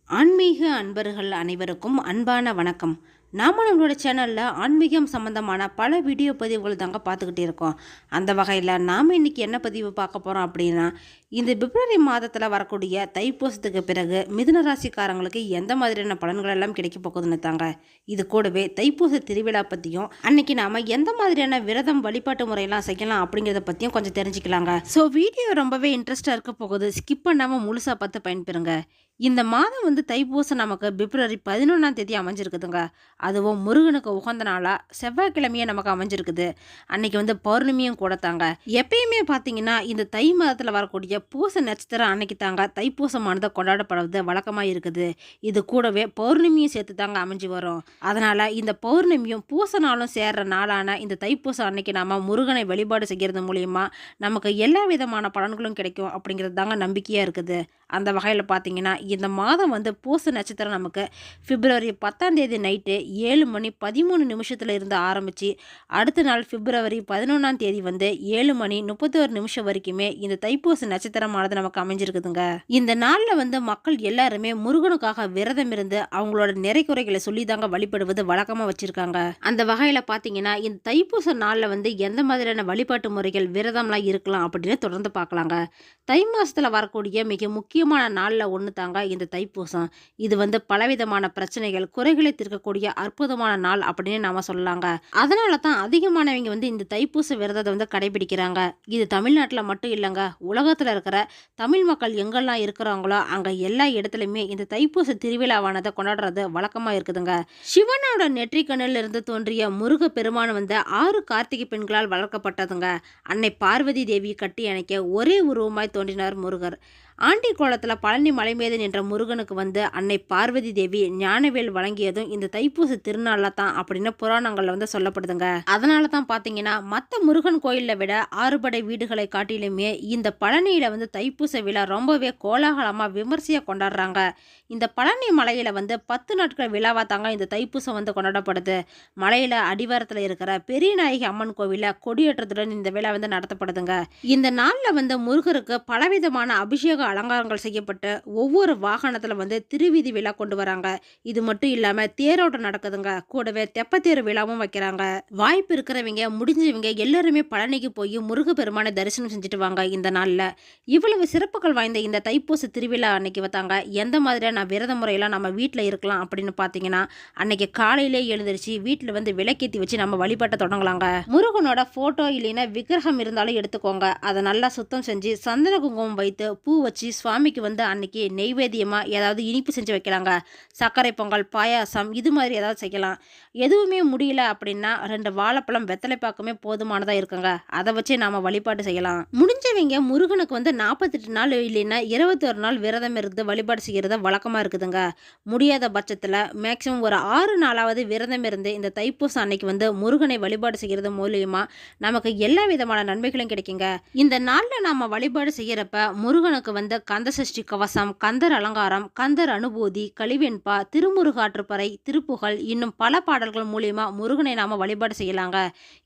ஆன்மீக அன்பர்கள் அனைவருக்கும் அன்பான வணக்கம். நாம் நம்மளோட சேனலில் ஆன்மீகம் சம்மந்தமான பல வீடியோ பதிவுகள் தாங்க பார்த்துக்கிட்டே இருக்கோம். அந்த வகையில் நாம் இன்றைக்கி என்ன பதிவு பார்க்க போகிறோம் அப்படின்னா, இந்த பிப்ரவரி மாதத்தில் வரக்கூடிய தைப்பூசத்துக்கு பிறகு மிதுன ராசிக்காரங்களுக்கு எந்த மாதிரியான பலன்கள் எல்லாம் கிடைக்க போகுதுன்னு தாங்க. இது கூடவே தைப்பூச திருவிழா பற்றியும் அன்றைக்கி நாம் எந்த மாதிரியான விரதம் வழிபாட்டு முறையெல்லாம் செய்யலாம் அப்படிங்கிறத பற்றியும் கொஞ்சம் தெரிஞ்சுக்கலாங்க. ஸோ வீடியோ ரொம்பவே இன்ட்ரெஸ்டாக இருக்க போகுது. ஸ்கிப் பண்ணாமல் முழுசாக பார்த்து பயன்பெறுங்க. இந்த மாதம் தைப்பூசம் நமக்கு பிப்ரவரி 11ஆம் தேதி அமைஞ்சிருக்குதுங்க. அதுவும் முருகனுக்கு உகந்த நாளாக செவ்வாய்க்கிழமையே நமக்கு அமைஞ்சிருக்குது. அன்னைக்கு பௌர்ணமியும் கூட தாங்க. எப்பயுமே பார்த்தீங்கன்னா இந்த தை மாதத்தில் வரக்கூடிய பூச நட்சத்திரம் அன்னைக்கு தாங்க தைப்பூசமானதை கொண்டாடப்படுவது வழக்கமாக இருக்குது. இது கூடவே பௌர்ணமியும் சேர்த்து தாங்க அமைஞ்சு வரும். அதனால் இந்த பௌர்ணமியும் பூச நாளும் சேர்ற நாளான இந்த தைப்பூசம் அன்னைக்கு நாம் முருகனை வழிபாடு செய்கிறது மூலியமா நமக்கு எல்லா விதமான பலன்களும் கிடைக்கும் அப்படிங்கிறது தாங்க நம்பிக்கையாக இருக்குது. அந்த வகையில் பார்த்தீங்கன்னா இந்த மாதம் பூச நட்சத்திரம் நமக்கு பிப்ரவரி 10ஆம் தேதி நைட்டு 7:13 இருந்து ஆரம்பித்து அடுத்த நாள் பிப்ரவரி 11ஆம் தேதி 7:31 வரைக்குமே இந்த தைப்பூச நட்சத்திரமானது நமக்கு அமைஞ்சிருக்குதுங்க. இந்த நாளில் மக்கள் எல்லாருமே முருகனுக்காக விரதம் இருந்து அவங்களோட நிறைக்குறைகளை சொல்லி தாங்க வழிபடுவது வழக்கமாக வச்சுருக்காங்க. அந்த வகையில் பார்த்தீங்கன்னா இந்த தைப்பூச நாளில் எந்த மாதிரியான வழிபாட்டு முறைகள் விரதம்லாம் இருக்கலாம் அப்படின்னு தொடர்ந்து பார்க்கலாங்க. தை மாதத்தில் வரக்கூடிய மிக முக்கியமான நாளில் ஒன்று தாங்க இந்த தைப்பூசம். இது பலவிதமான பிரச்சனைகள் குறைகளை தீர்க்கக்கூடிய அற்புதமான நாள் அப்படின்னு நாம சொல்லலாங்க. அதனால தான் அதிகமானவங்க இந்த தைப்பூச விரதத்தை கடைபிடிக்கிறாங்க. இது தமிழ்நாட்டில் மட்டும் இல்லைங்க, உலகத்தில் இருக்கிற தமிழ் மக்கள் எங்கெல்லாம் இருக்கிறாங்களோ அங்கே எல்லா இடத்துலையுமே இந்த தைப்பூச திருவிழாவானதை கொண்டாடுறது வழக்கமாக இருக்குதுங்க. சிவனோட நெற்றிக்கண்ணில் இருந்து தோன்றிய முருக பெருமான் 6 கார்த்திகை பெண்களால் வளர்க்கப்பட்டதுங்க. அன்னை பார்வதி தேவி கட்டி அணைக்க ஒரே உருவமாய் தோன்றினார் முருகர். ஆண்டி கோலத்தில் பழனி மலை மீது நின்ற முருகனுக்கு அன்னை பார்வதி தேவி ஞானவேல் வழங்கியதும் இந்த தைப்பூச திருநாளில் தான் அப்படின்னு புராணங்களில் சொல்லப்படுதுங்க. அதனால தான் பார்த்தீங்கன்னா மற்ற முருகன் கோயிலில் விட 6 படை வீடுகளை காட்டிலுமே இந்த பழனியில் தைப்பூச விழா ரொம்பவே கோலாகலமாக விமர்சையாக கொண்டாடுறாங்க. இந்த பழனி மலையில் 10 நாட்கள் விழாவாக தாங்க இந்த தைப்பூசம் கொண்டாடப்படுது. மலையில் அடிவாரத்தில் இருக்கிற பெரியநாயகி அம்மன் கோவிலில் கொடியேற்றத்துடன் இந்த விழா நடத்தப்படுதுங்க. இந்த நாளில் முருகருக்கு பலவிதமான அபிஷேக அலங்காரங்கள் செய்யப்பட்டு ஒவ்வொரு வாகனத்தில் திருவீதி விழா கொண்டு வராங்க. இது மட்டும் இல்லாமல் தேரோட்டம் நடக்குதுங்க. கூடவே தெப்பத்தேர் விழாவும் வைக்கிறாங்க. வாய்ப்பு இருக்கிறவங்க முடிஞ்சவங்க எல்லாருமே பழனிக்கு போய் முருக பெருமானை தரிசனம் செஞ்சுட்டு வாங்க. இந்த நாளில் இவ்வளவு சிறப்புகள் வாய்ந்த இந்த தைப்பூச திருவிழா அன்னைக்கு வைத்தாங்க. எந்த மாதிரியான விரத முறையெல்லாம் நம்ம வீட்டில் இருக்கலாம் அப்படின்னு பார்த்தீங்கன்னா, அன்னைக்கு காலையிலே எழுந்திரிச்சு வீட்டில் விளக்கேற்றி வச்சு நம்ம வழிபாட்டை தொடங்கலாங்க. முருகனோட ஃபோட்டோ இல்லைன்னா விக்கிரகம் இருந்தாலும் எடுத்துக்கோங்க. அதை நல்லா சுத்தம் செஞ்சு சந்தன குங்குமம் வைத்து பூ வச்சு சுவாமிக்கு அன்னைக்கு நெய்வேத்தியமாக ஏதாவது இனிப்பு செஞ்சு வைக்கலாங்க. சர்க்கரை பொங்கல், பாயாசம் இது மாதிரி ஏதாவது செய்யலாம். எதுவுமே முடியல அப்படின்னா 2 வாழைப்பழம் வெத்தலை பாக்குமே போதுமானதாக இருக்குங்க. அதை வச்சு நாம் வழிபாடு செய்யலாம். முடிஞ்சவங்க முருகனுக்கு 48 நாள் இல்லைன்னா 21 நாள் விரதம் இருந்து வழிபாடு செய்கிறத வழக்கமாக இருக்குதுங்க. முடியாத பட்சத்தில் மேக்சிமம் ஒரு 6 நாளாவது விரதம் இருந்து இந்த தைப்பூசம் அன்னைக்கு முருகனை வழிபாடு செய்கிறது மூலியமா நமக்கு எல்லா விதமான நன்மைகளும் கிடைக்குங்க. இந்த நாளில் நாம் வழிபாடு செய்கிறப்ப முருகனுக்கு கந்தசஷ்டி கவசம், கந்தர் அலங்காரம், கந்தர் அனுபூதி, கலிவெண்பா, திருமுருகாற்றுப்பறை, திருப்புகழ் இன்னும் பல பாடல்கள் மூலியமா முருகனை நாம வழிபாடு செய்யலாங்க.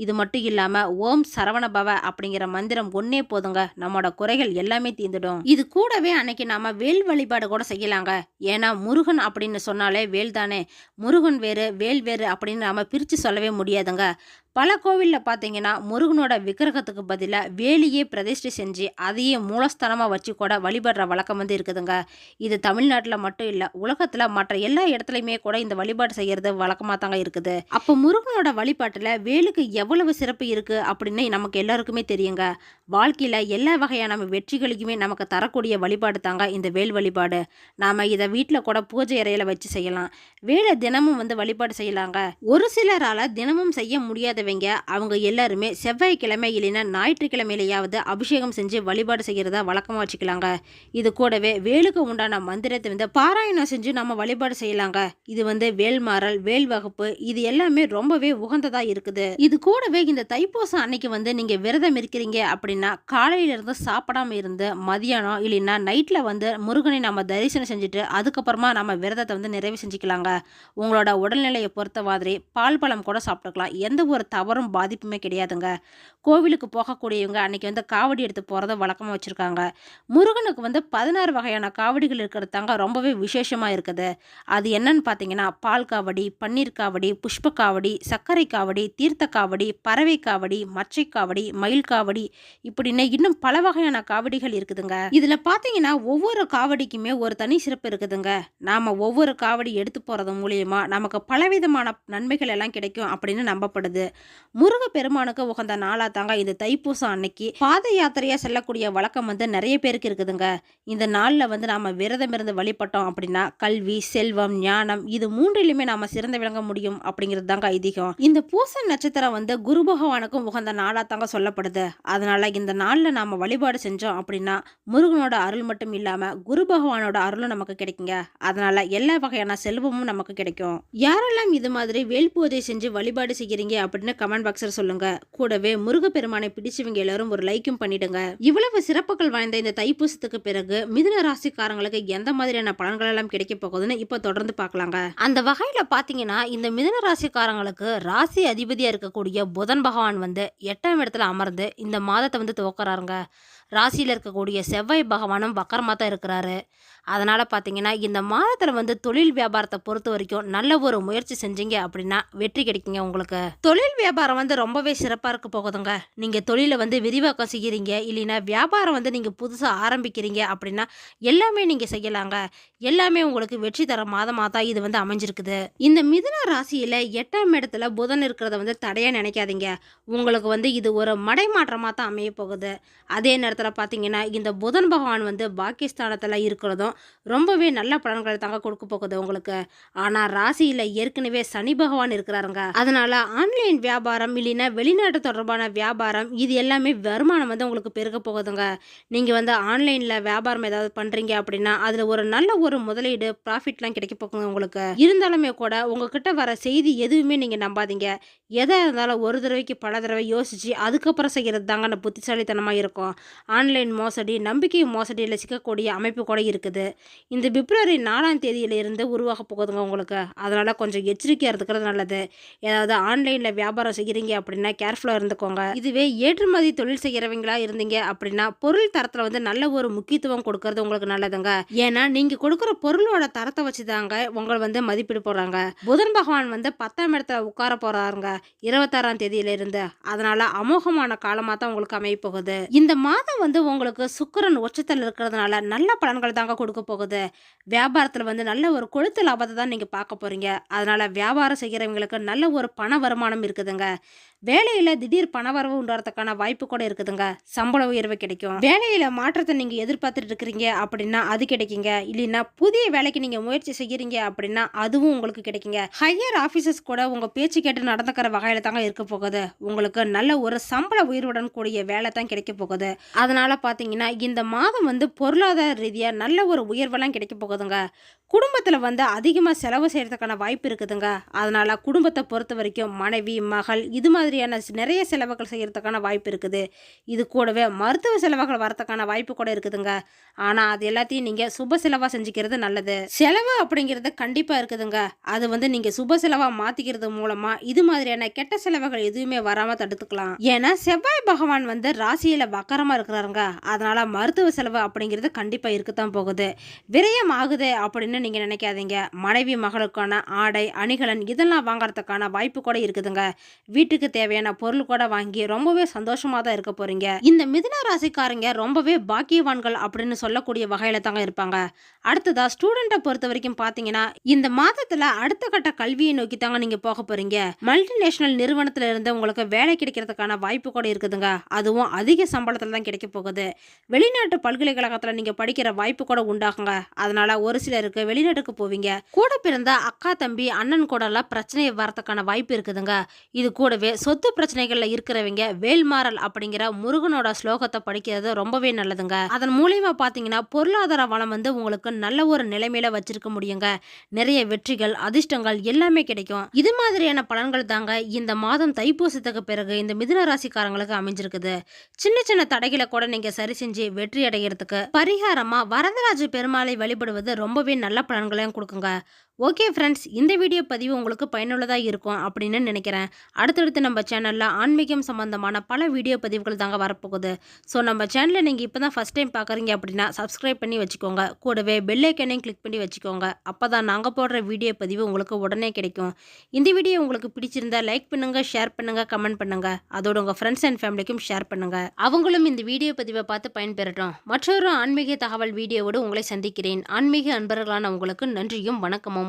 இது மட்டும் இல்லாம ஓம் சரவணபவ அப்படிங்கிற மந்திரம் ஒன்னே போதுங்க, நம்மளோட குறைகள் எல்லாமே தீர்ந்துடும். இது கூடவே அன்னைக்கு நாம வேல் வழிபாடு கூட செய்யலாங்க. ஏன்னா முருகன் அப்படின்னு சொன்னாலே வேல் தானே. முருகன் வேறு வேல் வேறு அப்படின்னு நாம பிரித்து சொல்லவே முடியாதுங்க. பல கோவிலில் பார்த்தீங்கன்னா முருகனோட விக்கிரகத்துக்கு பதிலாக வேலியே பிரதிஷ்டை செஞ்சு அதையே மூலஸ்தானமாக வச்சு கூட வழிபடுற வழக்கம் இருக்குதுங்க. இது தமிழ்நாட்டில் மட்டும் இல்லை, உலகத்தில் மற்ற எல்லா இடத்துலையுமே கூட இந்த வழிபாடு செய்கிறது வழக்கமாக தாங்க இருக்குது. அப்போ முருகனோட வழிபாட்டில் வேலுக்கு எவ்வளவு சிறப்பு இருக்குது அப்படின்னு நமக்கு எல்லாருக்குமே தெரியுங்க. வாழ்க்கையில் எல்லா வகையான வெற்றிகளுக்குமே நமக்கு தரக்கூடிய வழிபாடு தாங்க இந்த வேல் வழிபாடு. நாம் இதை வீட்டில் கூட பூஜை அறையில் வச்சு செய்யலாம். வேலை தினமும் வழிபாடு செய்யலாங்க. ஒரு சிலரால் தினமும் செய்ய முடியாத அவங்க எல்லாருமே செவ்வாய்க்கிழமை இல்லைன்னா ஞாயிற்றுக்கிழமையிலேயாவது அபிஷேகம் செஞ்சு வழிபாடு செய்கிறதா வழக்கமாக வச்சுக்கலாங்க. இது கூடவே வேலுக்கு உண்டான மந்திரத்தை பாராயணம் செஞ்சு நம்ம வழிபாடு செய்யலாங்க. இது வேல்மாறல், வேல் வகுப்பு இது எல்லாமே ரொம்பவே உகந்ததா இருக்குது. இது கூடவே இந்த தைப்பூசம் அன்னைக்கு நீங்க விரதம் இருக்கிறீங்க அப்படின்னா காலையில இருந்து சாப்பிடாம இருந்து மதியானம் இல்லைன்னா நைட்ல முருகனை நம்ம தரிசனம் செஞ்சுட்டு அதுக்கப்புறமா நம்ம விரதத்தை நிறைவு செஞ்சுக்கலாங்க. உங்களோட உடல்நிலையை பொறுத்த மாதிரி பால் பழம் கூட சாப்பிட்டுக்கலாம். எந்த ஒரு தவறும் பாதிப்புமே கிடையாதுங்க. கோவிலுக்கு போகக்கூடியவங்க அன்னைக்கு வந்து காவடி எடுத்து போகிறத வழக்கமாக வச்சுருக்காங்க. முருகனுக்கு வந்து 16 வகையான காவடிகள் இருக்கிறது தாங்க ரொம்பவே விசேஷமாக இருக்குது. அது என்னன்னு பார்த்தீங்கன்னா, பால் காவடி, பன்னீர் காவடி, புஷ்ப காவடி, சர்க்கரை காவடி, தீர்த்த காவடி, பறவை காவடி, மச்சை காவடி, மயில் காவடி, இப்படின்னு இன்னும் பல வகையான காவடிகள் இருக்குதுங்க. இதில் பார்த்தீங்கன்னா ஒவ்வொரு காவடிக்குமே ஒரு தனி சிறப்பு இருக்குதுங்க. நாம் ஒவ்வொரு காவடி எடுத்து போகிறது மூலியமா நமக்கு பலவிதமான நன்மைகள் எல்லாம் கிடைக்கும் அப்படின்னு நம்பப்படுது. முருக பெருமானுக்கு உகந்த நாளாக தாங்க இந்த தைப்பூசம் அன்னைக்கு பாத யாத்திரையாக செல்லக்கூடிய வழக்கம் வந்து நிறைய பேருக்கு இருக்குதுங்க. இந்த நாளில் வந்து நாம் விரதம் இருந்து வழிபட்டோம் அப்படின்னா கல்வி, செல்வம், ஞானம் இது மூன்றிலுமே நாம் சிறந்து விளங்க முடியும் அப்படிங்கிறது தாங்க ஐதீகம். இந்த பூச நட்சத்திரம் வந்து குரு பகவானுக்கும் உகந்த நாளாக தாங்க சொல்லப்படுது. அதனால இந்த நாளில் நாம் வழிபாடு செஞ்சோம் அப்படின்னா முருகனோட அருள் மட்டும் இல்லாமல் குரு பகவானோட அருளும் நமக்கு கிடைக்குங்க. அதனால எல்லா வகையான செல்வமும் நமக்கு கிடைக்கும். யாரெல்லாம் இது மாதிரி வேல் பூஜை செஞ்சு வழிபாடு செய்கிறீங்க அப்படின்னு கமெண்ட் பாக்ஸில் சொல்லுங்க. கூடவே முருகப்பெருமானை பிடிச்சவங்க எல்லாரும் ஒரு லைக்கும் பண்ணிடுங்க. இவ்வளவு சிறப்புகள் வாய்ந்த இந்த தைப்பூசத்துக்கு பிறகு மிதுன ராசிக்காரங்களுக்கு எந்த மாதிரியான பலன்கள் எல்லாம் கிடைக்க போகுதுன்னு இப்போ தொடர்ந்து பார்க்கலாங்க. அந்த வகையில பாத்தீங்கன்னா இந்த மிதுன ராசிக்காரங்களுக்கு ராசி அதிபதியா இருக்கக்கூடிய புதன் பகவான் வந்து 8ஆம் இடத்துல அமர்ந்து இந்த மாதத்தை வந்து துவக்கிறாருங்க. ராசியில் இருக்கக்கூடிய செவ்வாய் பகவானும் வக்கரமாக தான் இருக்கிறாரு. அதனால் பார்த்தீங்கன்னா இந்த மாதத்தில் வந்து தொழில் வியாபாரத்தை பொறுத்த வரைக்கும் நல்ல ஒரு முயற்சி செஞ்சீங்க அப்படின்னா வெற்றி கிடைக்குங்க உங்களுக்கு. தொழில் வியாபாரம் வந்து ரொம்பவே சிறப்பாக இருக்க போகுதுங்க. நீங்கள் தொழிலை வந்து விரிவாக்கம் செய்கிறீங்க, இல்லைன்னா வியாபாரம் வந்து நீங்கள் புதுசாக ஆரம்பிக்கிறீங்க அப்படின்னா எல்லாமே நீங்கள் செய்யலாங்க. எல்லாமே உங்களுக்கு வெற்றி தர மாதமாக தான் இது வந்து அமைஞ்சிருக்குது. இந்த மிதுன ராசியில் 8ஆம் இடத்துல புதன் இருக்கிறத வந்து தடையாக நினைக்காதீங்க. உங்களுக்கு வந்து இது ஒரு மடைமாற்றமாக தான் அமைய போகுது. அதே நேரத்தில் பார்த்தீங்கன்னா இந்த புதன் பகவான் வந்து பாகிஸ்தானத்தில் இருக்கிறதும் ரொம்பவே நல்ல பலன்களை தாங்க கொடுக்க போகுது உங்களுக்கு. ஆனால் ராசியில் ஏற்கனவே சனி பகவான் இருக்கிறாருங்க. அதனால ஆன்லைன் வியாபாரம் இல்லைன்னா வெளிநாட்டு தொடர்பான வியாபாரம் இது எல்லாமே வருமானம் வந்து உங்களுக்கு பெருக போகுதுங்க. நீங்கள் வந்து ஆன்லைனில் வியாபாரம் ஏதாவது பண்ணுறீங்க அப்படின்னா அதில் ஒரு நல்ல ஒரு முதலீடு ப்ராஃபிட்லாம் கிடைக்க போகுங்க உங்களுக்கு. இருந்தாலுமே கூட உங்ககிட்ட வர செய்தி எதுவுமே நீங்கள் நம்பாதீங்க. எதாக இருந்தாலும் ஒரு தடவைக்கு பல தடவை யோசித்து அதுக்கப்புறம் செய்கிறது தாங்க அந்த புத்திசாலித்தனமாக இருக்கும். ஆன்லைன் மோசடி, நம்பிக்கை மோசடியில் சிக்கக்கூடிய அமைப்பு கூட இருக்குது. இந்த பிப்ரவரி 4ஆம் தேதியிலிருந்து உருவாக போகுதுங்க உங்களுக்கு. அதனால் கொஞ்சம் எச்சரிக்கையாக இருக்கிறது நல்லது. ஏதாவது ஆன்லைனில் வியாபாரம் செய்கிறீங்க அப்படின்னா கேர்ஃபுல்லாக இருந்துக்கோங்க. இதுவே ஏற்றுமதி தொழில் செய்கிறவங்களா இருந்தீங்க அப்படின்னா பொருள் தரத்தில் வந்து நல்ல ஒரு முக்கியத்துவம் கொடுக்கறது உங்களுக்கு நல்லதுங்க. ஏன்னா நீங்கள் கொடுக்குற பொருளோட தரத்தை வச்சு தாங்க உங்களை வந்து மதிப்பீடு போடுறாங்க. புதன் பகவான் வந்து 10ஆம் இடத்துல உட்கார போகிறாருங்க 26ஆம் தேதியிலிருந்து. அதனால் அமோகமான காலமாக தான் உங்களுக்கு அமைய போகுது. இந்த மாதம் வந்து உங்களுக்கு சுக்கிரன் உச்சத்தில் இருக்கிறதுனால நல்ல பலன்கள் தாங்க கொடுக்க போகுது. வியாபாரத்தில் வந்து நல்ல ஒரு கொழுத்து லாபத்தை தான் நீங்கள் பார்க்க போகிறீங்க. அதனால் வியாபாரம் செய்கிறவங்களுக்கு நல்ல ஒரு பண வருமானம் இருக்குதுங்க. வேலையில் திடீர் பணவரவு உண்டாகிறதுக்கான வாய்ப்பு கூட இருக்குதுங்க. சம்பள உயர்வு கிடைக்கும். வேலையில் மாற்றத்தை நீங்கள் எதிர்பார்த்துட்டு இருக்கிறீங்க அப்படின்னா அது கிடைக்குங்க. இல்லைன்னா புதிய வேலைக்கு நீங்கள் முயற்சி செய்கிறீங்க அப்படின்னா அதுவும் உங்களுக்கு கிடைக்குங்க. ஹையர் ஆஃபீஸர்ஸ் கூட உங்கள் பேச்சு கேட்டு நடந்துக்கிற வகையில் தாங்க இருக்க போகுது. உங்களுக்கு நல்ல ஒரு சம்பள உயர்வுடன் கூடிய வேலை தான் கிடைக்க போகுது. அதனால் பார்த்தீங்கன்னா இந்த மாதம் வந்து பொருளாதார ரீதியாக நல்ல ஒரு உயர்வெல்லாம் கிடைக்க போகுதுங்க. குடும்பத்தில் வந்து அதிகமாக செலவு செய்கிறதுக்கான வாய்ப்பு இருக்குதுங்க. அதனால் குடும்பத்தை பொறுத்த வரைக்கும் மனைவி, மகள் இது மாதிரியான நிறைய செலவுகள் செய்கிறதுக்கான வாய்ப்பு இருக்குது. இது கூடவே மருத்துவ செலவுகள் வரதுக்கான வாய்ப்பு கூட இருக்குதுங்க. ஆனால் அது எல்லாத்தையும் நீங்கள் சுப செலவாக செஞ்சுக்கிறது நல்லது. செலவு அப்படிங்கிறது கண்டிப்பாக இருக்குதுங்க. அது வந்து நீங்கள் சுப செலவாக மாற்றிக்கிறது மூலமாக இது மாதிரியான கெட்ட செலவுகள் எதுவுமே வராமல் தடுத்துக்கலாம். ஏன்னா செவ்வாய் பகவான் வந்து ராசியில் வக்கரமாக இருக்கிறாருங்க. அதனால் மருத்துவ செலவு அப்படிங்கிறது கண்டிப்பாக இருக்கத்தான் போகுது. விரயம் ஆகுது அப்படின்னு நீங்கள் நினைக்காதீங்க. மனைவி மகளுக்கான ஆடை, அணிகலன் இதெல்லாம் வாங்கறதுக்கான வாய்ப்பு கூட இருக்குதுங்க. வீட்டுக்கு தேவையான பொருள் கூட வாங்கி ரொம்பவே சந்தோஷமாக தான் இருக்க போறீங்க. இந்த மிதுன ராசிக்காரங்க ரொம்பவே பாக்கியவான்கள் அப்படின்னு சொல்லக்கூடிய வகையில தாங்க இருப்பாங்க. அடுத்ததா ஸ்டூடெண்ட்டை பொறுத்த வரைக்கும் பார்த்தீங்கன்னா இந்த மாதத்தில் அடுத்த கட்ட கல்வியை நோக்கி தாங்க நீங்கள் போக போறீங்க. மல்டிநேஷனல் நிறுவனத்தில் இருந்து உங்களுக்கு வேலை கிடைக்கிறதுக்கான வாய்ப்பு கூட இருக்குதுங்க. அதுவும் அதிக சம்பளத்தில் தான் கிடைக்க போகுது. வெளிநாட்டு பல்கலைக்கழகத்தில் நீங்கள் படிக்கிற வாய்ப்பு கூட உண்டாகுங்க. அதனால ஒரு சிலருக்கு வெளிநாட்டுக்கு போவீங்க. கூட பிறந்த அக்கா, தம்பி, அண்ணன் கூட எல்லாம் பிரச்சனை வரதுக்கான வாய்ப்பு இருக்குதுங்க. இது கூடவே சொத்து பிரச்சனைகள்ல இருக்கிறவங்க வேல்மாறல் அப்படிங்கிற முருகனோட ஸ்லோகத்தை படிக்கிறது ரொம்பவே நல்லதுங்க. அதன் மூலியமா பாத்தீங்கன்னா பொருளாதார வளம் வந்து உங்களுக்கு நல்ல ஒரு நிலைமையில வச்சிருக்க முடியுங்க. நிறைய வெற்றிகள், அதிர்ஷ்டங்கள் எல்லாமே கிடைக்கும். இது மாதிரியான பலன்கள் தாங்க இந்த மாதம் தைப்பூசத்துக்கு பிறகு இந்த மிதுன ராசிக்காரங்களுக்கு அமைஞ்சிருக்குது. சின்ன சின்ன தடைகளை கூட நீங்க சரி செஞ்சு வெற்றி அடைகிறதுக்கு பரிகாரமா வரதராஜ பெருமாளை வழிபடுவது ரொம்பவே நல்ல பலன்களையும் கொடுக்குங்க. ஓகே ஃப்ரெண்ட்ஸ், இந்த வீடியோ பதிவு உங்களுக்கு பயனுள்ளதாக இருக்கும் அப்படின்னு நினைக்கிறேன். அடுத்தடுத்து நம்ம சேனலில் ஆன்மீகம் சம்மந்தமான பல வீடியோ பதிவுகள் தாங்க வரப்போகுது. ஸோ நம்ம சேனலை நீங்கள் இப்போ தான் ஃபஸ்ட் டைம் பார்க்குறீங்க அப்படின்னா சப்ஸ்கிரைப் பண்ணி வச்சுக்கோங்க. கூடவே பெல் ஐக்கனையும் கிளிக் பண்ணி வச்சுக்கோங்க. அப்போ தான் நாங்கள் போடுற வீடியோ பதிவு உங்களுக்கு உடனே கிடைக்கும். இந்த வீடியோ உங்களுக்கு பிடிச்சிருந்தா லைக் பண்ணுங்கள், ஷேர் பண்ணுங்கள், கமெண்ட் பண்ணுங்கள். அதோட உங்கள் ஃப்ரெண்ட்ஸ் அண்ட் ஃபேமிலிக்கும் ஷேர் பண்ணுங்கள். அவங்களும் இந்த வீடியோ பதிவை பார்த்து பயன்பெறட்டும். மற்றொரு ஆன்மீக தகவல் வீடியோவோடு உங்களை சந்திக்கிறேன். ஆன்மீக அன்பர்களான உங்களுக்கு நன்றியும் வணக்கமும்.